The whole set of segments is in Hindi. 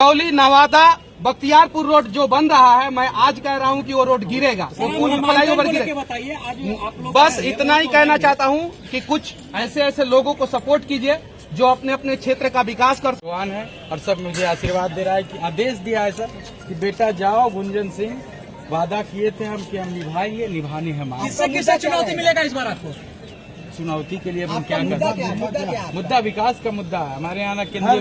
रजौली नवादा बख्तियारपुर रोड जो बन रहा है, मैं आज कह रहा हूं कि वो रोड गिरेगा, वो पुल फ्लाईओवर गिरेगा। बस इतना ही कहना चाहता हूं कि कुछ ऐसे ऐसे लोगों को सपोर्ट कीजिए जो अपने अपने क्षेत्र का विकास कर भगवान है और सब मुझे आशीर्वाद दे रहा है कि आदेश दिया है सर कि बेटा जाओ। गुंजन सिंह वादा किए थे हम कि हम निभाएंगे, निभाने हैं मां। किससे चुनौती मिलेगा इस बार आपको? चुनौती के लिए हम क्या कर सकते हैं? मुद्दा विकास का मुद्दा है। हमारे यहाँ ना केंद्रीय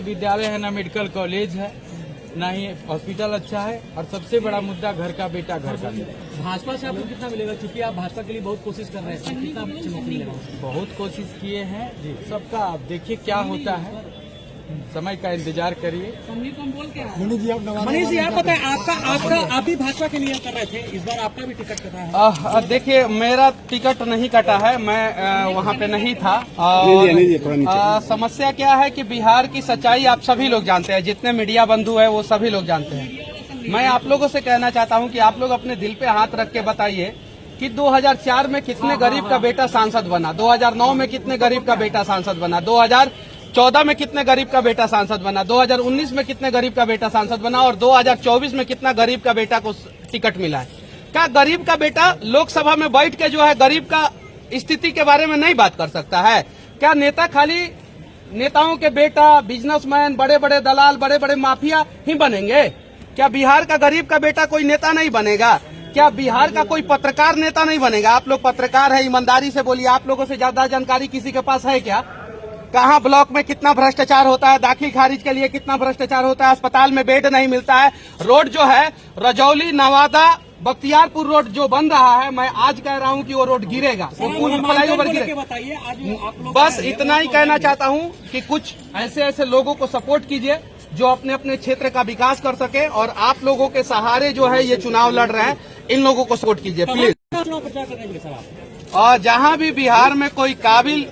विद्यालय है, ना मेडिकल कॉलेज है, ना ही हॉस्पिटल अच्छा है, और सबसे बड़ा मुद्दा घर का बेटा घर का बेटा। भाजपा से आपको कितना मिलेगा, क्योंकि आप भाजपा के लिए बहुत कोशिश कर रहे हैं, कितना चुनौती मिलेगा? बहुत कोशिश किए हैं जी, सबका आप देखिए क्या होता है, समय का इंतजार करिए। मनीष जी आप बताएं, आपका आप भी भाजपा के लिए कर रहे थे, इस बार आपका भी टिकट कटा है? देखिए मेरा टिकट नहीं कटा है, मैं वहाँ पे नहीं था। समस्या क्या है कि बिहार की सच्चाई आप सभी लोग जानते हैं, जितने मीडिया बंधु है वो सभी लोग जानते हैं। मैं आप लोगों से कहना चाहता हूँ कि आप लोग अपने दिल पे हाथ रख के बताइए कि 2004 में कितने गरीब का बेटा सांसद बना, 2009 में कितने गरीब का बेटा सांसद बना, 2014 में कितने गरीब का बेटा सांसद बना, 2019 में कितने गरीब का बेटा सांसद बना, और 2024 में कितना गरीब का बेटा को टिकट मिला है। क्या गरीब का बेटा लोकसभा में बैठ के जो है गरीब का स्थिति के बारे में नहीं बात कर सकता है? क्या नेता खाली नेताओं के बेटा, बिजनेसमैन, बड़े बड़े दलाल, बड़े बड़े माफिया ही बनेंगे? क्या बिहार का गरीब का बेटा कोई नेता नहीं बनेगा? क्या बिहार का कोई पत्रकार नेता नहीं बनेगा? आप लोग पत्रकार है, ईमानदारी से बोलिए, आप लोगों से ज्यादा जानकारी किसी के पास है क्या? कहाँ ब्लॉक में कितना भ्रष्टाचार होता है, दाखिल खारिज के लिए कितना भ्रष्टाचार होता है, अस्पताल में बेड नहीं मिलता है। रोड जो है रजौली नवादा बख्तियारपुर रोड जो बन रहा है, मैं आज कह रहा हूं कि वो रोड गिरेगा, वो पुल फ्लाईओवर गिरेगा। बस इतना ही कहना चाहता हूं कि कुछ ऐसे ऐसे लोगों को सपोर्ट कीजिए जो अपने अपने क्षेत्र का विकास कर सके, और आप लोगों के सहारे जो है ये चुनाव लड़ रहे हैं, इन लोगों को सपोर्ट कीजिए प्लीज। और जहां भी बिहार में कोई काबिल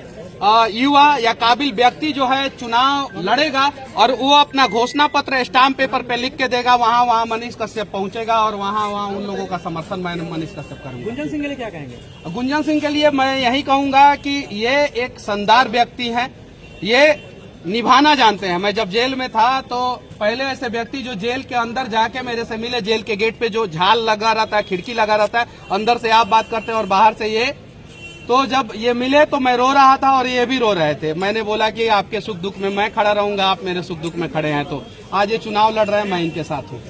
युवा या काबिल व्यक्ति जो है चुनाव लड़ेगा और वो अपना घोषणा पत्र स्टाम्प पेपर पे लिख के देगा, वहाँ मनीष कश्यप पहुंचेगा और वहाँ उन लोगों का समर्थन मैं मनीष कश्यप करूंगा। गुंजन सिंह के लिए क्या कहेंगे? गुंजन सिंह के लिए मैं यही कहूंगा कि ये एक शानदार व्यक्ति है, ये निभाना जानते हैं। मैं जब जेल में था तो पहले ऐसे व्यक्ति जो जेल के अंदर जाके मेरे से मिले, जेल के गेट पे जो झाल लगा रहता है, खिड़की लगा रहता है, अंदर से आप बात करते हैं और बाहर से ये, तो जब ये मिले तो मैं रो रहा था और ये भी रो रहे थे। मैंने बोला कि आपके सुख दुख में मैं खड़ा रहूंगा, आप मेरे सुख दुख में खड़े हैं, तो आज ये चुनाव लड़ रहे हैं, मैं इनके साथ हूँ।